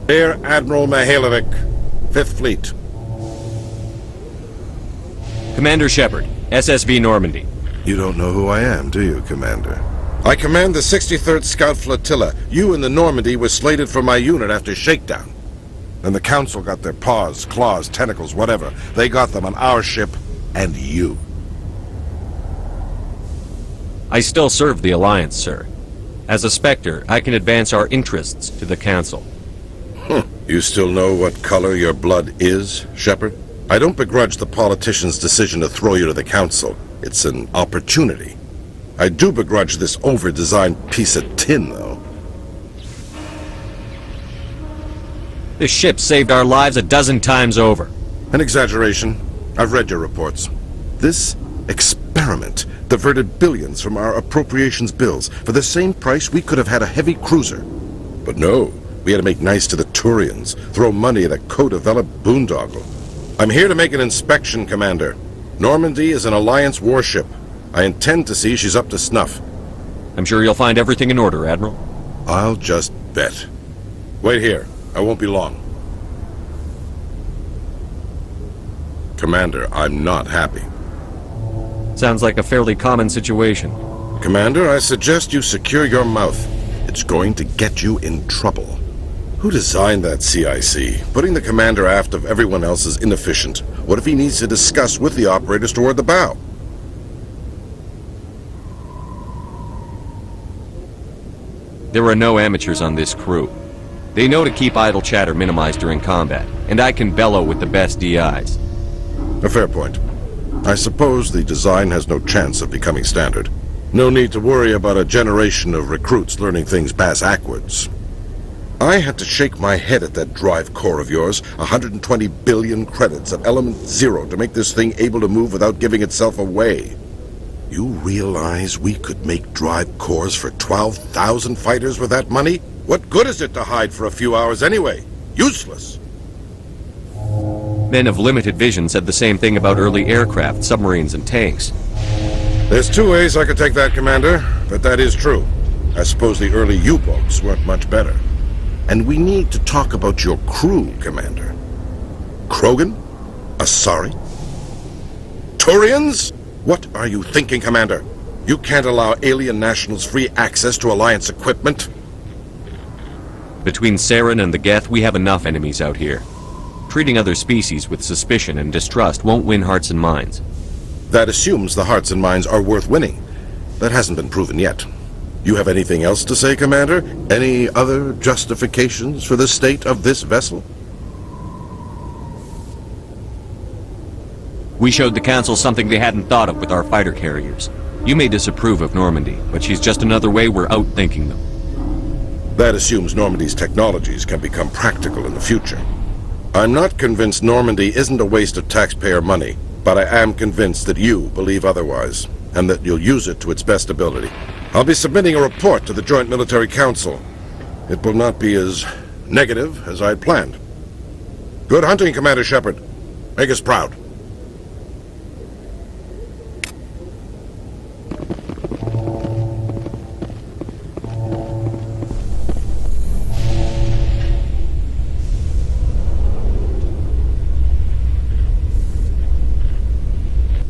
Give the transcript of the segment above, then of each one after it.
Rear Admiral Mihailovic, 5th Fleet. Commander Shepard, SSV Normandy. You don't know who I am, do you, Commander? I command the 63rd Scout Flotilla. You and the Normandy were slated for my unit after shakedown. Then the Council got their paws, claws, tentacles, whatever. They got them on our ship, and you. I still serve the Alliance, sir. As a Spectre, I can advance our interests to the Council. You still know what color your blood is, Shepard? I don't begrudge the politician's decision to throw you to the Council. It's an opportunity. I do begrudge this over-designed piece of tin, though. This ship saved our lives a dozen times over. An exaggeration. I've read your reports. This experiment diverted billions from our appropriations bills. For the same price, we could have had a heavy cruiser. But no, we had to make nice to the Turians, throw money at a co-developed boondoggle. I'm here to make an inspection, Commander. Normandy is an Alliance warship. I intend to see she's up to snuff. I'm sure you'll find everything in order, Admiral. I'll just bet. Wait here. I won't be long. Commander, I'm not happy. Sounds like a fairly common situation. Commander, I suggest you secure your mouth. It's going to get you in trouble. Who designed that CIC? Putting the commander aft of everyone else is inefficient. What if he needs to discuss with the operators toward the bow? There are no amateurs on this crew. They know to keep idle chatter minimized during combat, and I can bellow with the best DIs. A fair point. I suppose the design has no chance of becoming standard. No need to worry about a generation of recruits learning things bass-ackwards. I had to shake my head at that drive core of yours. 120 billion credits at element 0 to make this thing able to move without giving itself away. You realize we could make drive cores for 12,000 fighters with that money? What good is it to hide for a few hours anyway? Useless. Men of limited vision said the same thing about early aircraft, submarines, and tanks. There's two ways I could take that, Commander, but that is true. I suppose the early U-boats weren't much better. And we need to talk about your crew, Commander. Krogan? Asari? Turians? What are you thinking, Commander? You can't allow alien nationals free access to Alliance equipment. Between Saren and the Geth, we have enough enemies out here. Treating other species with suspicion and distrust won't win hearts and minds. That assumes the hearts and minds are worth winning. That hasn't been proven yet. You have anything else to say, Commander? Any other justifications for the state of this vessel? We showed the Council something they hadn't thought of with our fighter carriers. You may disapprove of Normandy, but she's just another way we're outthinking them. That assumes Normandy's technologies can become practical in the future. I'm not convinced Normandy isn't a waste of taxpayer money, but I am convinced that you believe otherwise, and that you'll use it to its best ability. I'll be submitting a report to the Joint Military Council. It will not be as negative as I had planned. Good hunting, Commander Shepard. Make us proud.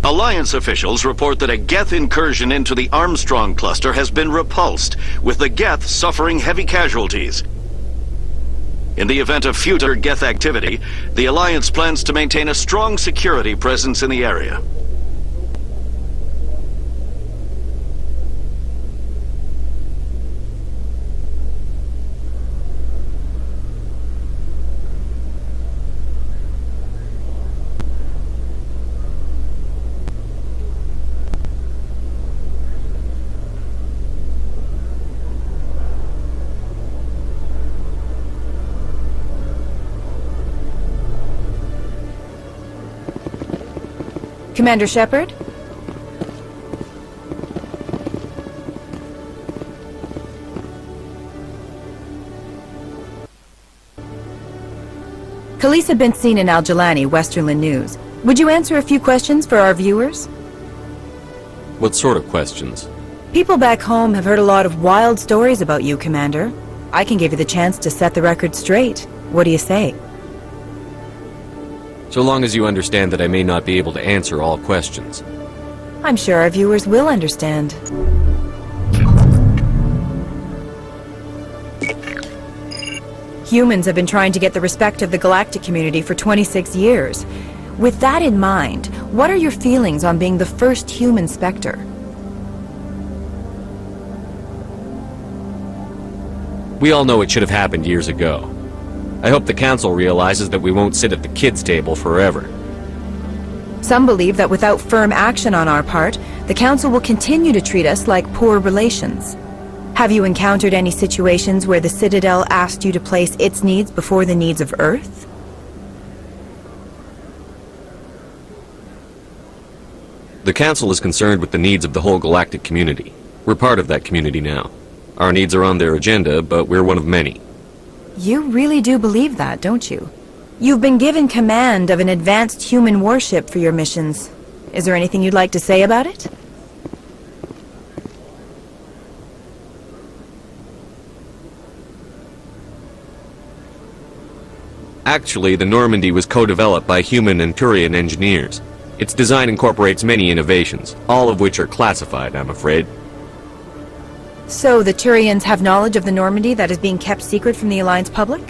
Alliance officials report that a Geth incursion into the Armstrong cluster has been repulsed, with the Geth suffering heavy casualties. In the event of future Geth activity, the Alliance plans to maintain a strong security presence in the area. Commander Shepard? Khalees had been seen in al-Jilani, Westerland News. Would you answer a few questions for our viewers? What sort of questions? People back home have heard a lot of wild stories about you, Commander. I can give you the chance to set the record straight. What do you say? So long as you understand that I may not be able to answer all questions. I'm sure our viewers will understand. Humans have been trying to get the respect of the galactic community for 26 years. With that in mind, what are your feelings on being the first human Spectre? We all know it should have happened years ago. I hope the Council realizes that we won't sit at the kids' table forever. Some believe that without firm action on our part, the Council will continue to treat us like poor relations. Have you encountered any situations where the Citadel asked you to place its needs before the needs of Earth? The Council is concerned with the needs of the whole galactic community. We're part of that community now. Our needs are on their agenda, but we're one of many. You really do believe that, don't you? You've been given command of an advanced human warship for your missions. Is there anything you'd like to say about it? Actually, the Normandy was co-developed by human and Turian engineers. Its design incorporates many innovations, all of which are classified, I'm afraid. So the Turians have knowledge of the Normandy that is being kept secret from the Alliance public?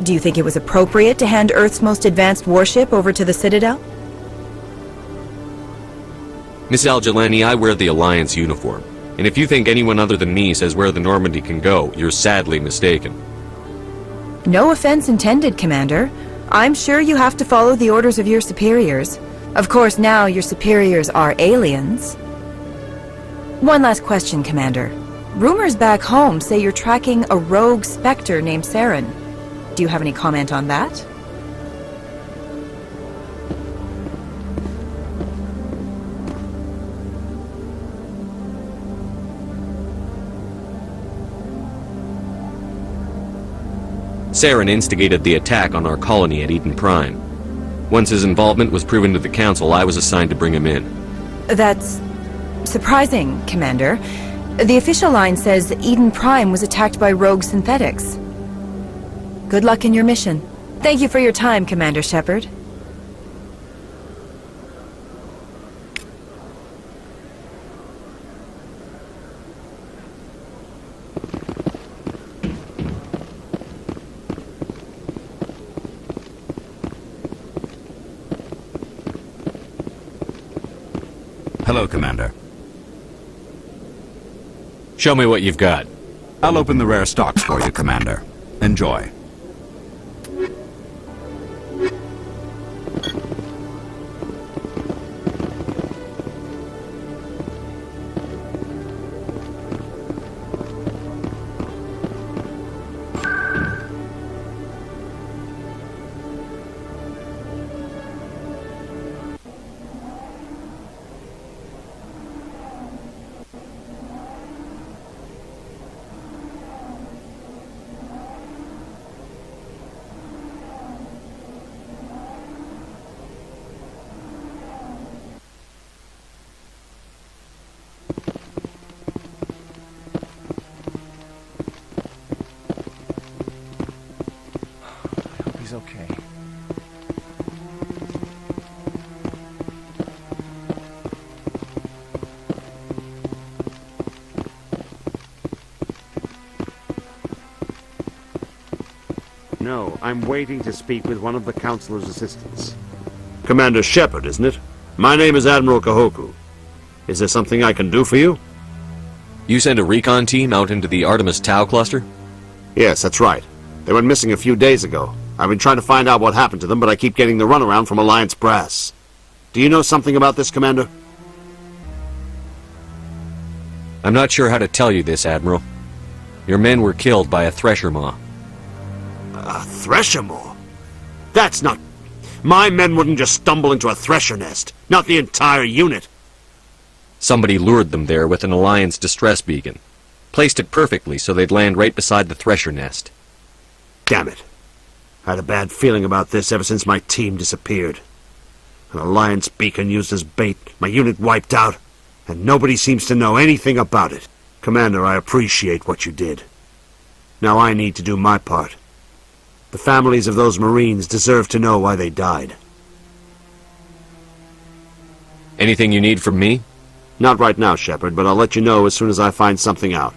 Do you think it was appropriate to hand Earth's most advanced warship over to the Citadel? Miss al-Jilani, I wear the Alliance uniform. And if you think anyone other than me says where the Normandy can go, you're sadly mistaken. No offense intended, Commander. I'm sure you have to follow the orders of your superiors. Of course, now your superiors are aliens. One last question, Commander. Rumors back home say you're tracking a rogue Spectre named Saren. Do you have any comment on that? Saren instigated the attack on our colony at Eden Prime. Once his involvement was proven to the Council, I was assigned to bring him in. That's surprising, Commander. The official line says Eden Prime was attacked by rogue synthetics. Good luck in your mission. Thank you for your time, Commander Shepard. Hello, Commander. Show me what you've got. I'll open the rare stocks for you, Commander. Enjoy. He's okay. No, I'm waiting to speak with one of the Councilor's assistants. Commander Shepard, isn't it? My name is Admiral Kahoku. Is there something I can do for you? You sent a recon team out into the Artemis Tau cluster? Yes, that's right. They went missing a few days ago. I've been trying to find out what happened to them, but I keep getting the runaround from Alliance brass. Do you know something about this, Commander? I'm not sure how to tell you this, Admiral. Your men were killed by a thresher maw. A thresher maw? That's not... My men wouldn't just stumble into a thresher nest. Not the entire unit. Somebody lured them there with an Alliance distress beacon. Placed it perfectly so they'd land right beside the thresher nest. Damn it. I had a bad feeling about this ever since my team disappeared. An Alliance beacon used as bait, my unit wiped out, and nobody seems to know anything about it. Commander, I appreciate what you did. Now I need to do my part. The families of those Marines deserve to know why they died. Anything you need from me? Not right now, Shepard, but I'll let you know as soon as I find something out.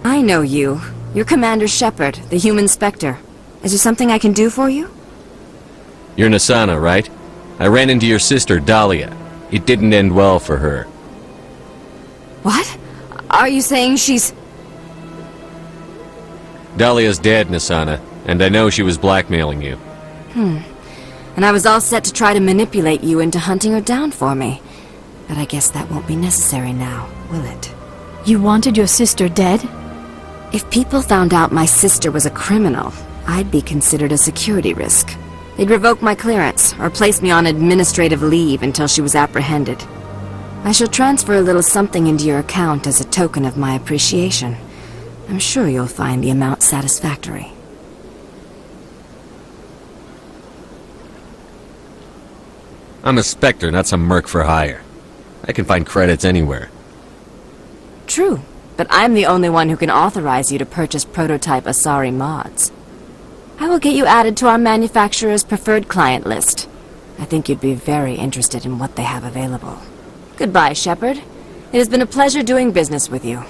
I know you. You're Commander Shepard, the human Spectre. Is there something I can do for you? You're Nasana, right? I ran into your sister, Dahlia. It didn't end well for her. What? Are you saying she's... Dahlia's dead, Nasana, and I know she was blackmailing you. And I was all set to try to manipulate you into hunting her down for me. But I guess that won't be necessary now, will it? You wanted your sister dead? If people found out my sister was a criminal, I'd be considered a security risk. They'd revoke my clearance, or place me on administrative leave until she was apprehended. I shall transfer a little something into your account as a token of my appreciation. I'm sure you'll find the amount satisfactory. I'm a Spectre, not some merc for hire. I can find credits anywhere. True, but I'm the only one who can authorize you to purchase prototype Asari mods. I will get you added to our manufacturer's preferred client list. I think you'd be very interested in what they have available. Goodbye, Shepard. It has been a pleasure doing business with you.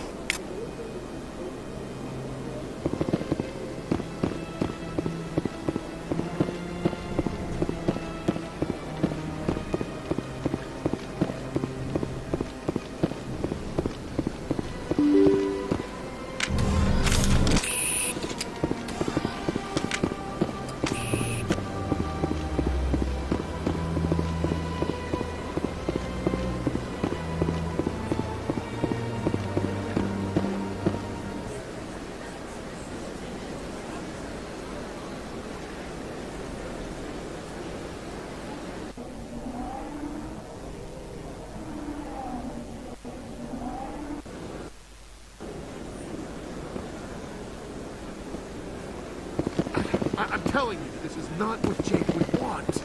I'm telling you, this is not what Jake would want.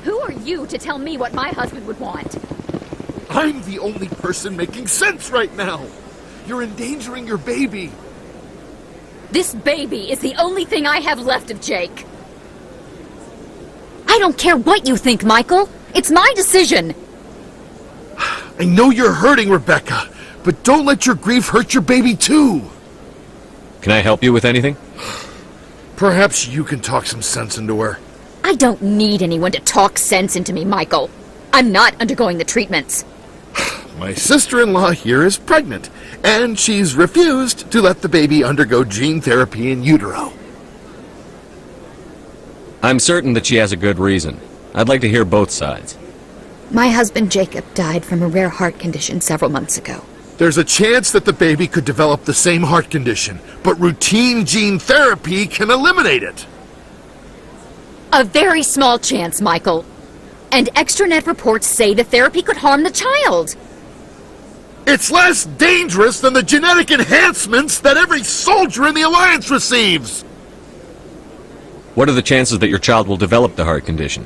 Who are you to tell me what my husband would want? I'm the only person making sense right now. You're endangering your baby. This baby is the only thing I have left of Jake. I don't care what you think, Michael. It's my decision. I know you're hurting, Rebecca, but don't let your grief hurt your baby too. Can I help you with anything? Perhaps you can talk some sense into her. I don't need anyone to talk sense into me, Michael. I'm not undergoing the treatments. My sister-in-law here is pregnant, and she's refused to let the baby undergo gene therapy in utero. I'm certain that she has a good reason. I'd like to hear both sides. My husband Jacob died from a rare heart condition several months ago. There's a chance that the baby could develop the same heart condition, but routine gene therapy can eliminate it. A very small chance, Michael. And extranet reports say the therapy could harm the child. It's less dangerous than the genetic enhancements that every soldier in the Alliance receives. What are the chances that your child will develop the heart condition?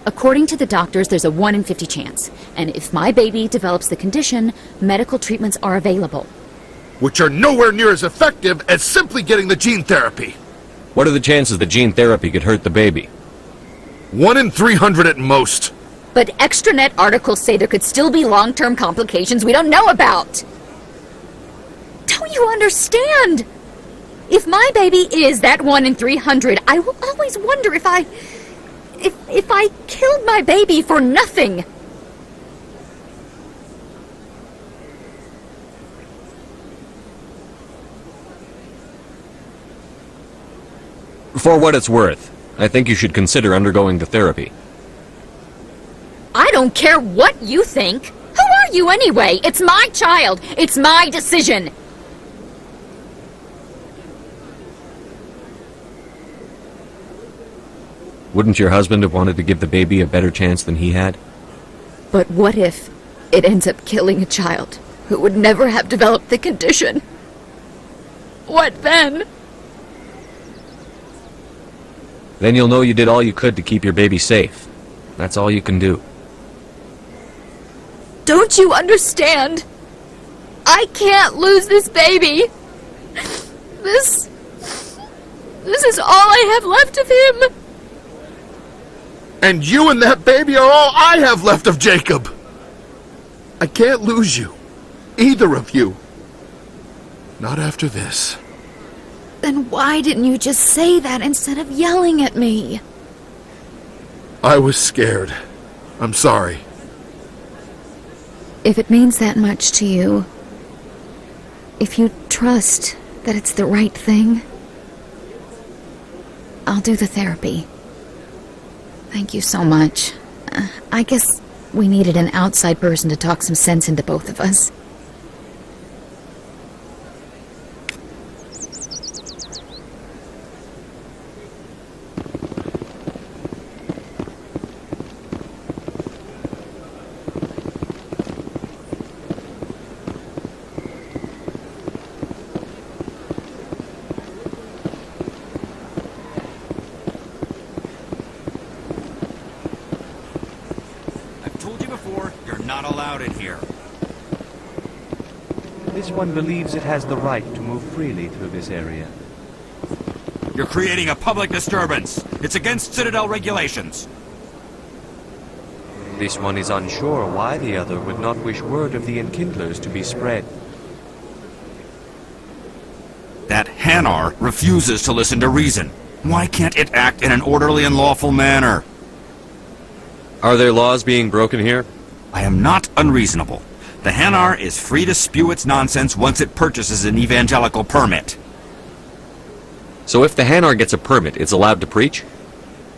According to the doctors, there's a 1 in 50 chance. And if my baby develops the condition, medical treatments are available. which are nowhere near as effective as simply getting the gene therapy. What are the chances that gene therapy could hurt the baby? 1 in 300 at most. But extranet articles say there could still be long-term complications we don't know about. Don't you understand? If my baby is that 1 in 300, I will always wonder if I killed my baby for nothing. For what it's worth, I think you should consider undergoing the therapy. I don't care what you think. Who are you anyway? It's my child. It's my decision. Wouldn't your husband have wanted to give the baby a better chance than he had? But what if it ends up killing a child who would never have developed the condition? What then? Then you'll know you did all you could to keep your baby safe. That's all you can do. Don't you understand? I can't lose this baby. This is all I have left of him. And you and that baby are all I have left of Jacob. I can't lose you. Either of you. Not after this. Then why didn't you just say that instead of yelling at me? I was scared. I'm sorry. If it means that much to you, if you trust that it's the right thing, I'll do the therapy. Thank you so much. I guess we needed an outside person to talk some sense into both of us. This one believes it has the right to move freely through this area. You're creating a public disturbance. It's against Citadel regulations. This one is unsure why the other would not wish word of the enkindlers to be spread. That Hanar refuses to listen to reason. Why can't it act in an orderly and lawful manner? Are there laws being broken here? I am not unreasonable. The Hanar is free to spew its nonsense once it purchases an evangelical permit. So if the Hanar gets a permit, it's allowed to preach?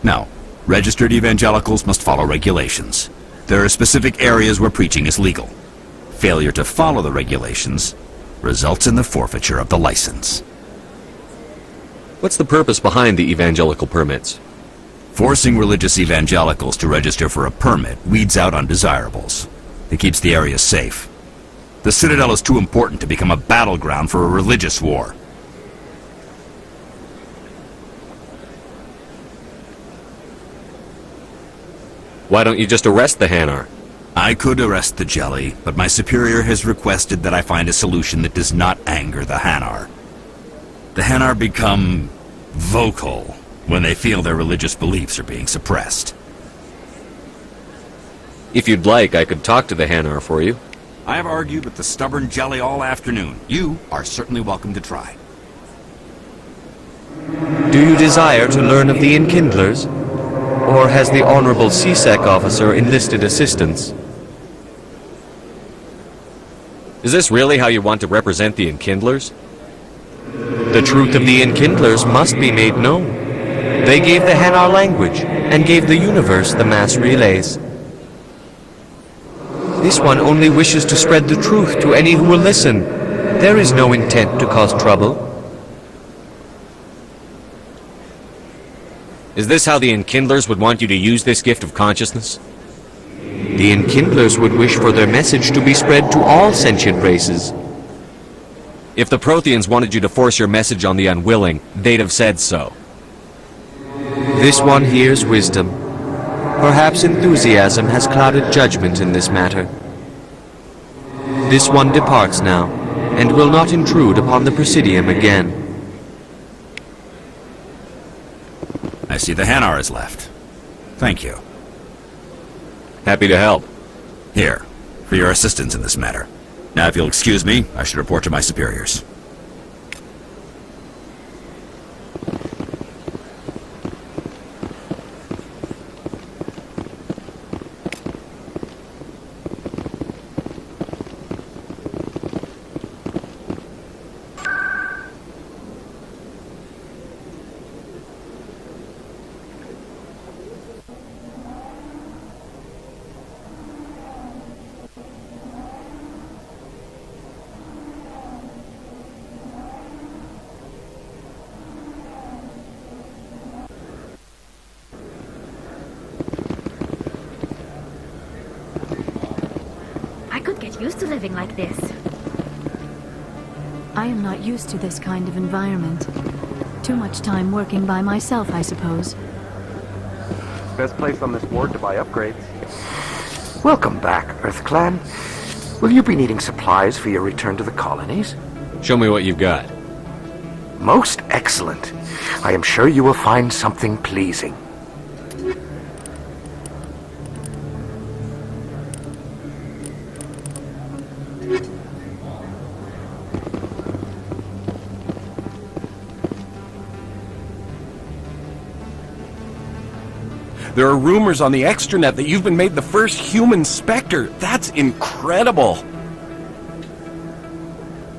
No. Registered evangelicals must follow regulations. There are specific areas where preaching is legal. Failure to follow the regulations results in the forfeiture of the license. What's the purpose behind the evangelical permits? Forcing religious evangelicals to register for a permit weeds out undesirables. It keeps the area safe. The Citadel is too important to become a battleground for a religious war. Why don't you just arrest the Hanar? I could arrest the Jelly, but my superior has requested that I find a solution that does not anger the Hanar. The Hanar become vocal when they feel their religious beliefs are being suppressed. If you'd like, I could talk to the Hanar for you. I have argued with the stubborn Jelly all afternoon. You are certainly welcome to try. Do you desire to learn of the enkindlers? Or has the Honorable CSEC officer enlisted assistance? Is this really how you want to represent the enkindlers? The truth of the enkindlers must be made known. They gave the Hanar language, and gave the universe the mass relays. This one only wishes to spread the truth to any who will listen. There is no intent to cause trouble. Is this how the enkindlers would want you to use this gift of consciousness? The enkindlers would wish for their message to be spread to all sentient races. If the Protheans wanted you to force your message on the unwilling, they'd have said so. This one hears wisdom. Perhaps enthusiasm has clouded judgment in this matter. This one departs now. and will not intrude upon the Presidium again. I see the Hanar is left. Thank you. Happy to help. Here, for your assistance in this matter. Now, if you'll excuse me, I should report to my superiors. I could get used to living like this. I am not used to this kind of environment. Too much time working by myself, I suppose. Best place on this ward to buy upgrades. Welcome back, EarthClan. Will you be needing supplies for your return to the colonies? Show me what you've got. Most excellent. I am sure you will find something pleasing. There are rumors on the extranet that you've been made the first human Spectre. That's incredible.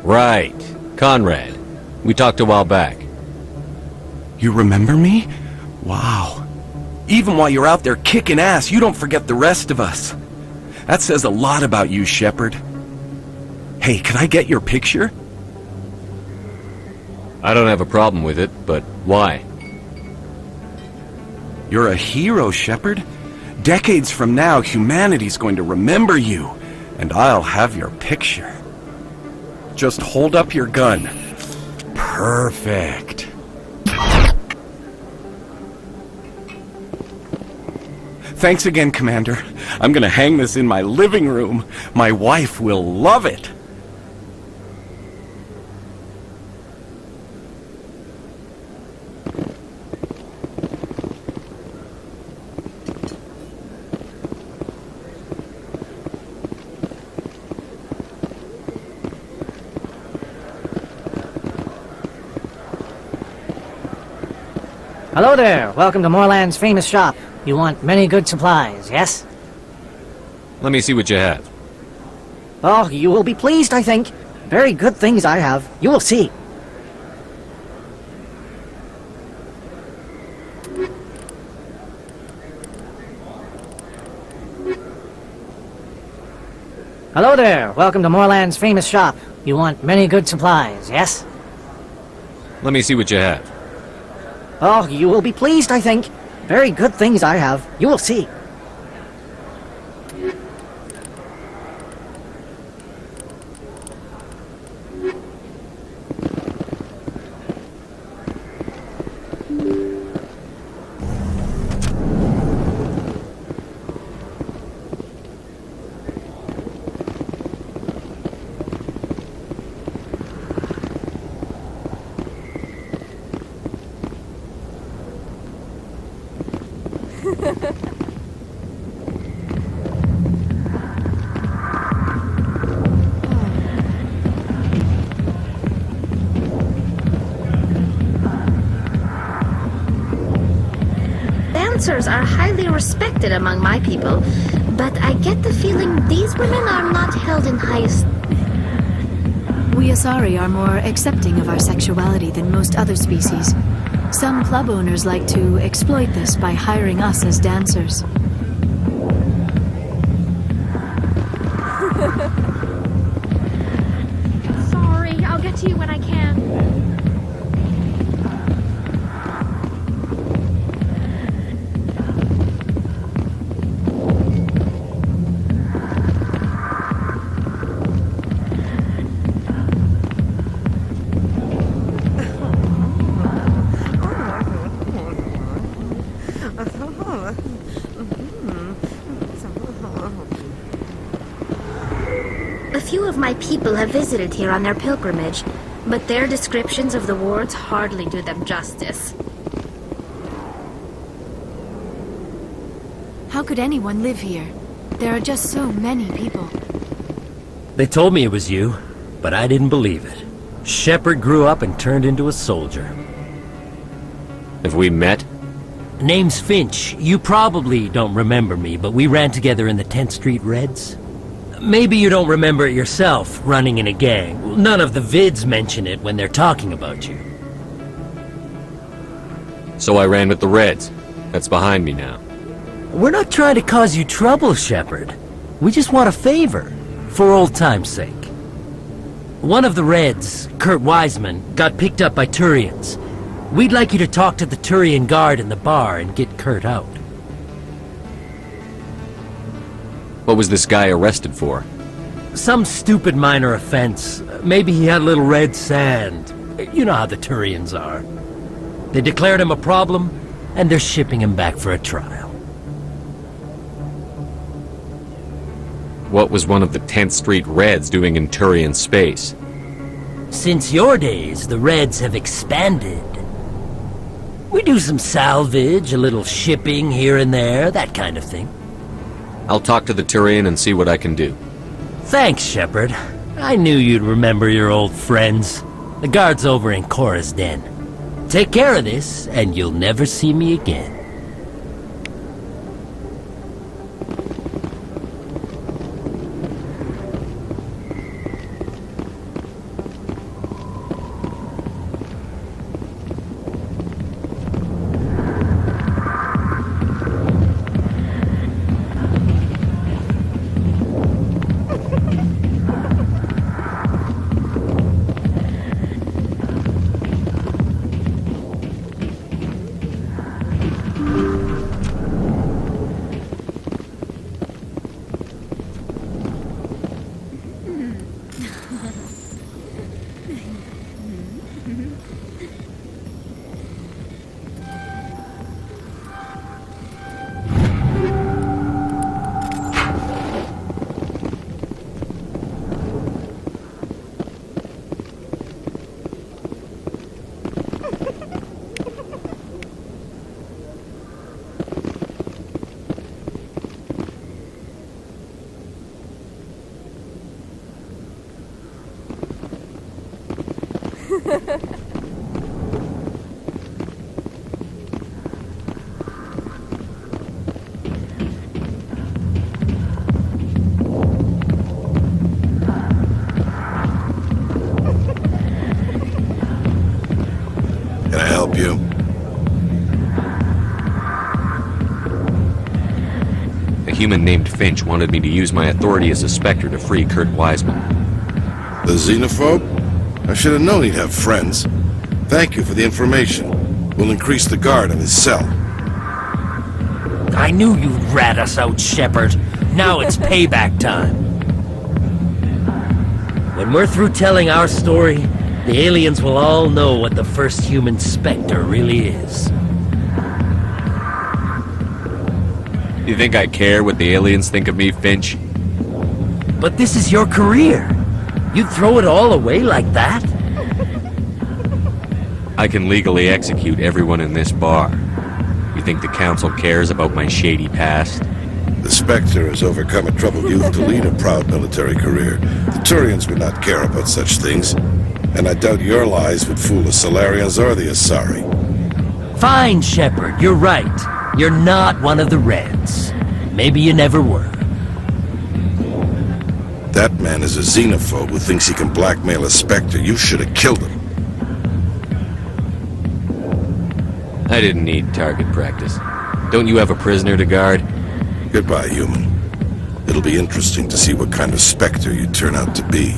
Right. Conrad. We talked a while back. You remember me? Wow. Even while you're out there kicking ass, you don't forget the rest of us. That says a lot about you, Shepard. Hey, can I get your picture? I don't have a problem with it, but why? You're a hero, Shepard. Decades from now, humanity's going to remember you, and I'll have your picture. Just hold up your gun. Perfect. Thanks again, Commander. I'm gonna hang this in my living room. My wife will love it. Hello there. Welcome to Moorland's famous shop. You want many good supplies, yes? Let me see what you have. Oh, you will be pleased, I think. Very good things I have. You will see. Hello there. Welcome to Moorland's famous shop. You want many good supplies, yes? Let me see what you have. Oh, you will be pleased, I think. Very good things I have. You will see. Dancers are highly respected among my people, but I get the feeling these women are not held in highest... We Asari are more accepting of our sexuality than most other species. Some club owners like to exploit this by hiring us as dancers. Sorry, I'll get to you when I can. A few of my people have visited here on their pilgrimage, but their descriptions of the wards hardly do them justice. How could anyone live here? There are just so many people. They told me it was you, but I didn't believe it. Shepard grew up and turned into a soldier. Have we met? Name's Finch. You probably don't remember me, but we ran together in the 10th Street Reds. Maybe you don't remember it yourself, running in a gang. None of the vids mention it when they're talking about you. So I ran with the Reds. That's behind me now. We're not trying to cause you trouble, Shepard. We just want a favor, for old time's sake. One of the Reds, Kurt Wiseman, got picked up by Turians. We'd like you to talk to the Turian guard in the bar and get Kurt out. What was this guy arrested for? Some stupid minor offense. Maybe he had a little red sand. You know how the Turians are. They declared him a problem, and they're shipping him back for a trial. What was one of the 10th Street Reds doing in Turian space? Since your days, the Reds have expanded. We do some salvage, a little shipping here and there, that kind of thing. I'll talk to the Turian and see what I can do. Thanks, Shepard. I knew you'd remember your old friends. The guard's over in Cora's den. Take care of this, and you'll never see me again. Can I help you? A human named Finch wanted me to use my authority as a Spectre to free Kurt Wiseman. The xenophobe? I should have known he'd have friends. Thank you for the information. We'll increase the guard on his cell. I knew you'd rat us out, Shepard. Now it's payback time. When we're through telling our story, the aliens will all know what the first human Spectre really is. You think I care what the aliens think of me, Finch? But this is your career. You'd throw it all away like that? I can legally execute everyone in this bar. You think the Council cares about my shady past? The Spectre has overcome a troubled youth to lead a proud military career. The Turians would not care about such things, and I doubt your lies would fool the Solarians or the Asari. Fine, Shepard, you're right. You're not one of the Reds. Maybe you never were. That man is a xenophobe who thinks he can blackmail a Spectre. You should have killed him. I didn't need target practice. Don't you have a prisoner to guard? Goodbye, human. It'll be interesting to see what kind of Spectre you turn out to be.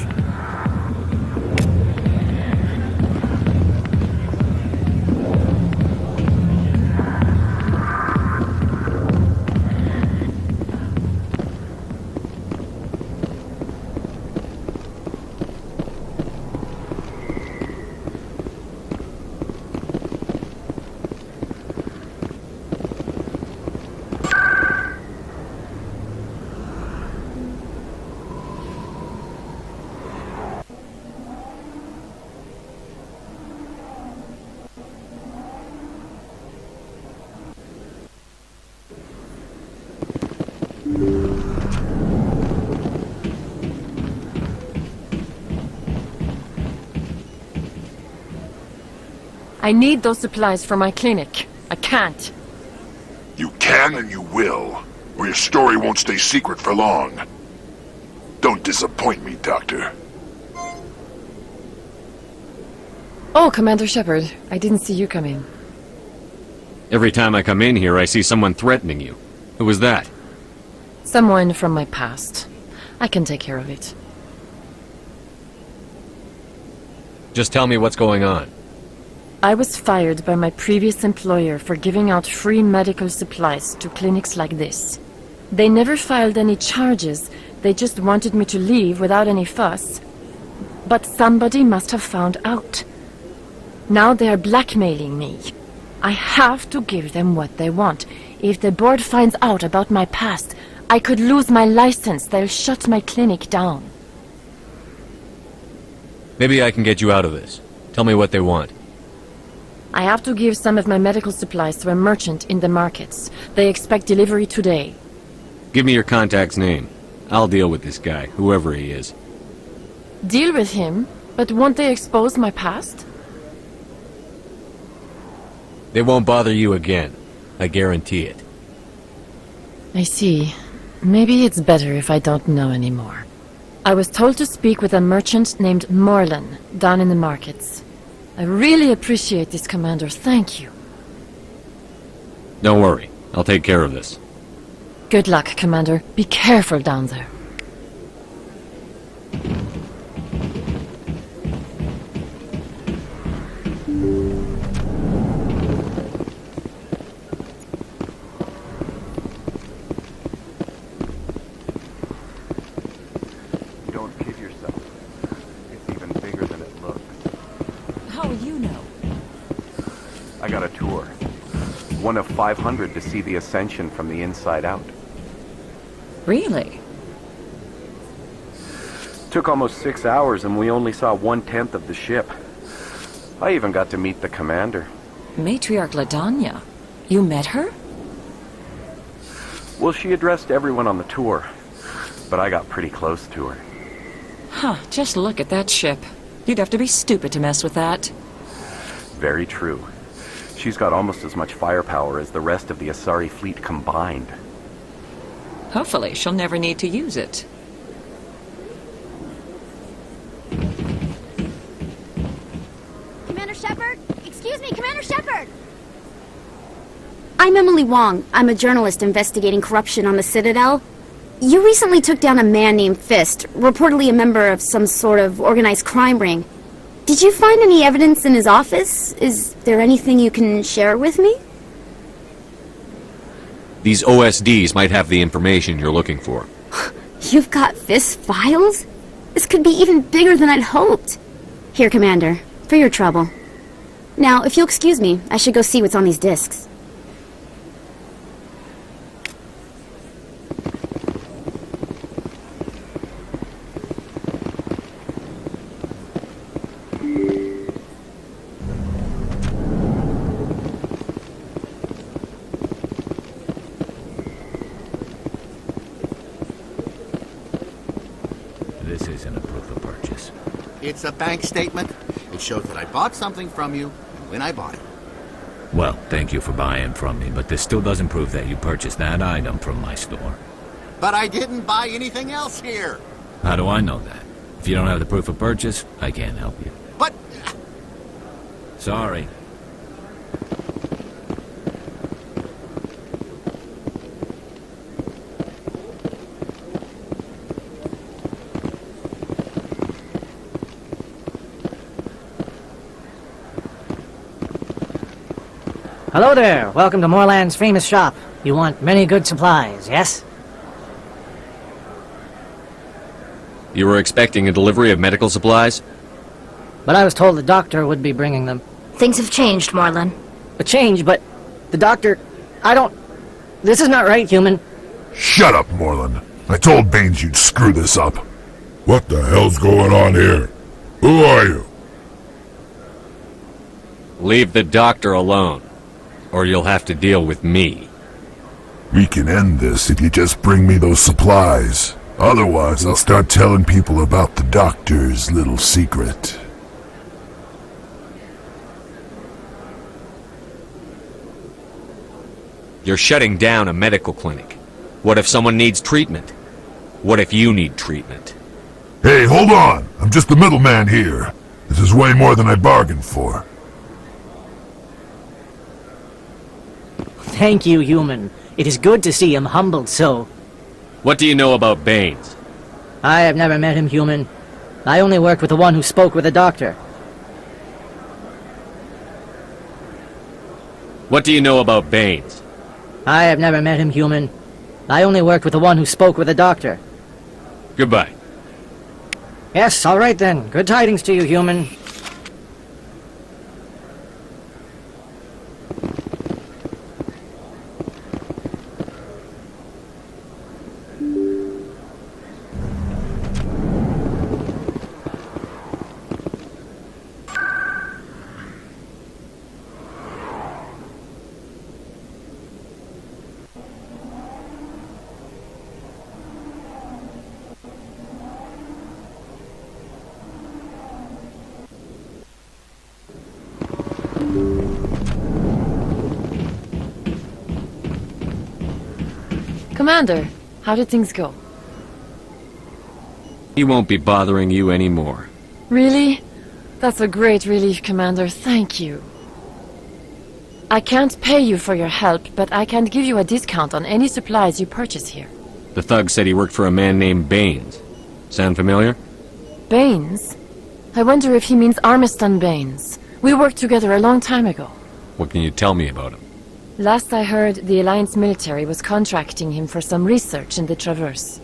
I need those supplies for my clinic. I can't. You can and you will, or your story won't stay secret for long. Don't disappoint me, Doctor. Oh, Commander Shepard. I didn't see you come in. Every time I come in here, I see someone threatening you. Who was that? Someone from my past. I can take care of it. Just tell me what's going on. I was fired by my previous employer for giving out free medical supplies to clinics like this. They never filed any charges. They just wanted me to leave without any fuss. But somebody must have found out. Now they are blackmailing me. I have to give them what they want. If the board finds out about my past, I could lose my license. They'll shut my clinic down. Maybe I can get you out of this. Tell me what they want. I have to give some of my medical supplies to a merchant in the markets. They expect delivery today. Give me your contact's name. I'll deal with this guy, whoever he is. Deal with him? But won't they expose my past? They won't bother you again. I guarantee it. I see. Maybe it's better if I don't know anymore. I was told to speak with a merchant named Morlan, down in the markets. I really appreciate this, Commander. Thank you. Don't worry. I'll take care of this. Good luck, Commander. Be careful down there. Don't kid yourself. It's even bigger than it looks. How will you know? I got a tour. One of 500 to see the Ascension from the inside out. Really? Took almost 6 hours and we only saw 1/10 of the ship. I even got to meet the commander. Matriarch Ladanya. You met her? Well, she addressed everyone on the tour, but I got pretty close to her. Huh, just look at that ship. You'd have to be stupid to mess with that. Very true. She's got almost as much firepower as the rest of the Asari fleet combined. Hopefully, she'll never need to use it. Commander Shepard? Excuse me, Commander Shepard! I'm Emily Wong. I'm a journalist investigating corruption on the Citadel. You recently took down a man named Fist, reportedly a member of some sort of organized crime ring. Did you find any evidence in his office? Is there anything you can share with me? These OSDs might have the information you're looking for. You've got Fist's files? This could be even bigger than I'd hoped. Here, Commander, for your trouble. Now, if you'll excuse me, I should go see what's on these discs. This isn't a proof of purchase. It's a bank statement. It shows that I bought something from you and when I bought it. Well, thank you for buying from me, but this still doesn't prove that you purchased that item from my store. But I didn't buy anything else here. How do I know that? If you don't have the proof of purchase, I can't help you. But... Sorry. Hello there. Welcome to Moorland's famous shop. You want many good supplies, yes? You were expecting a delivery of medical supplies? But I was told the doctor would be bringing them. Things have changed, Moorland. A change, but the doctor... I don't... This is not right, human. Shut up, Moreland. I told Baines you'd screw this up. What the hell's going on here? Who are you? Leave the doctor alone, or you'll have to deal with me. We can end this if you just bring me those supplies. Otherwise, I'll start telling people about the doctor's little secret. You're shutting down a medical clinic. What if someone needs treatment? What if you need treatment? Hey, hold on! I'm just the middleman here. This is way more than I bargained for. Thank you, human. It is good to see him humbled so. What do you know about Baines? I have never met him, human. I only worked with the one who spoke with the doctor. What do you know about Baines? I have never met him, human. I only worked with the one who spoke with the doctor. Goodbye. Yes, all right then. Good tidings to you, human. Commander, how did things go? He won't be bothering you anymore. Really? That's a great relief, Commander. Thank you. I can't pay you for your help, but I can give you a discount on any supplies you purchase here. The thug said he worked for a man named Baines. Sound familiar? Baines? I wonder if he means Armiston Baines. We worked together a long time ago. What can you tell me about him? Last I heard, the Alliance military was contracting him for some research in the Traverse.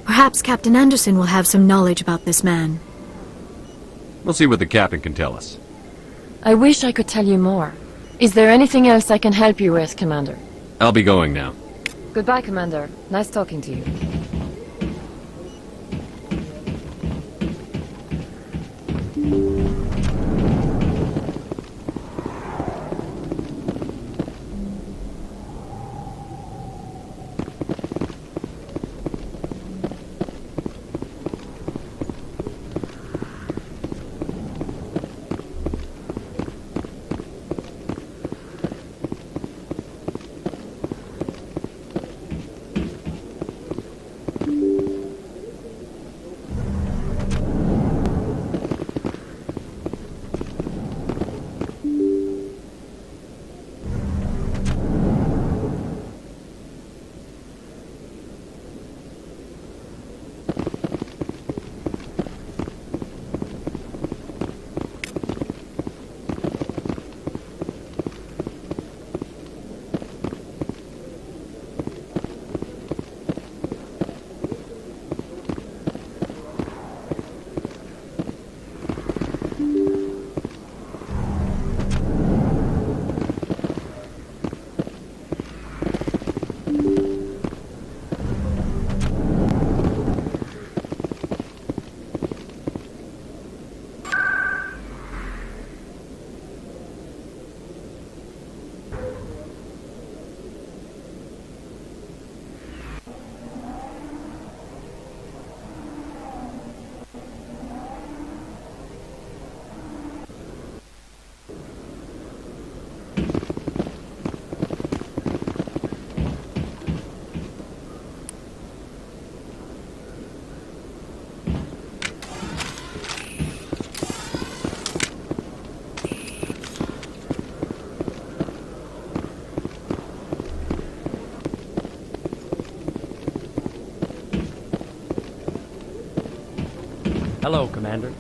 Perhaps Captain Anderson will have some knowledge about this man. We'll see what the captain can tell us. I wish I could tell you more. Is there anything else I can help you with, Commander? I'll be going now. Goodbye, Commander. Nice talking to you. Hello, Commander.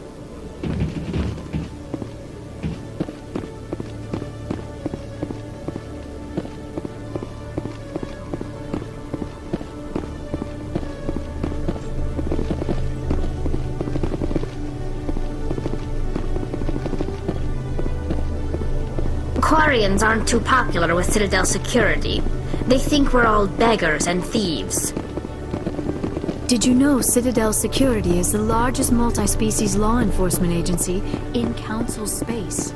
Quarians aren't too popular with Citadel security. They think we're all beggars and thieves. Did you know Citadel Security is the largest multi-species law enforcement agency in Council space?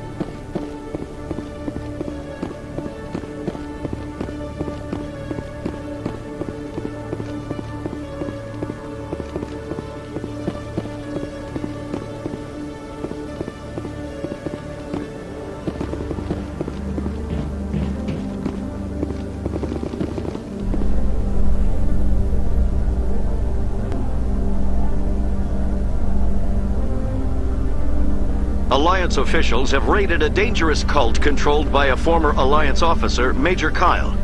Alliance officials have raided a dangerous cult controlled by a former Alliance officer, Major Kyle.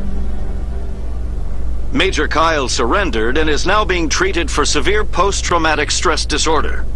Major Kyle surrendered and is now being treated for severe post-traumatic stress disorder.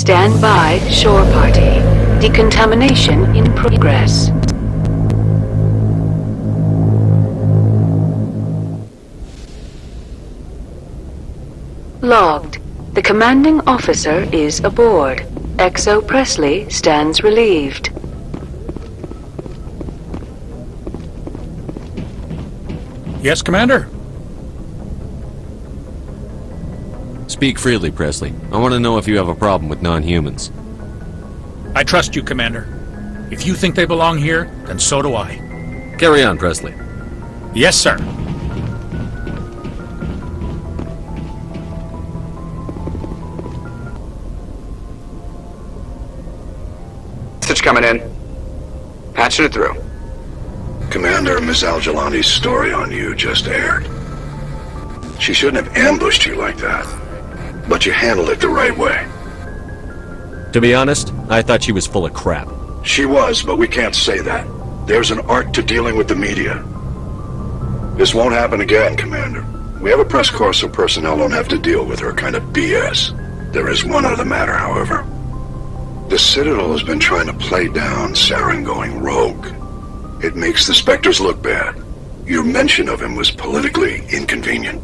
Stand by, shore party. Decontamination in progress. Logged. The commanding officer is aboard. XO Presley stands relieved. Yes, Commander? Speak freely, Presley. I want to know if you have a problem with non-humans. I trust you, Commander. If you think they belong here, then so do I. Carry on, Presley. Yes, sir. Message coming in. Patching it through. Commander, Miss al-Jilani's story on you just aired. She shouldn't have ambushed you like that. But you handled it the right way. To be honest, I thought she was full of crap. She was, but we can't say that. There's an art to dealing with the media. This won't happen again, Commander. We have a press corps so personnel don't have to deal with her kind of BS. There is one other matter, however. The Citadel has been trying to play down Saren going rogue. It makes the Spectres look bad. Your mention of him was politically inconvenient.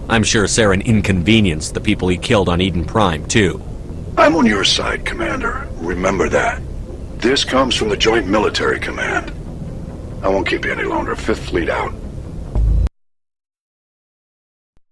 I'm sure Saren inconvenienced the people he killed on Eden Prime, too. I'm on your side, Commander. Remember that. This comes from the Joint Military Command. I won't keep you any longer. Fifth Fleet out.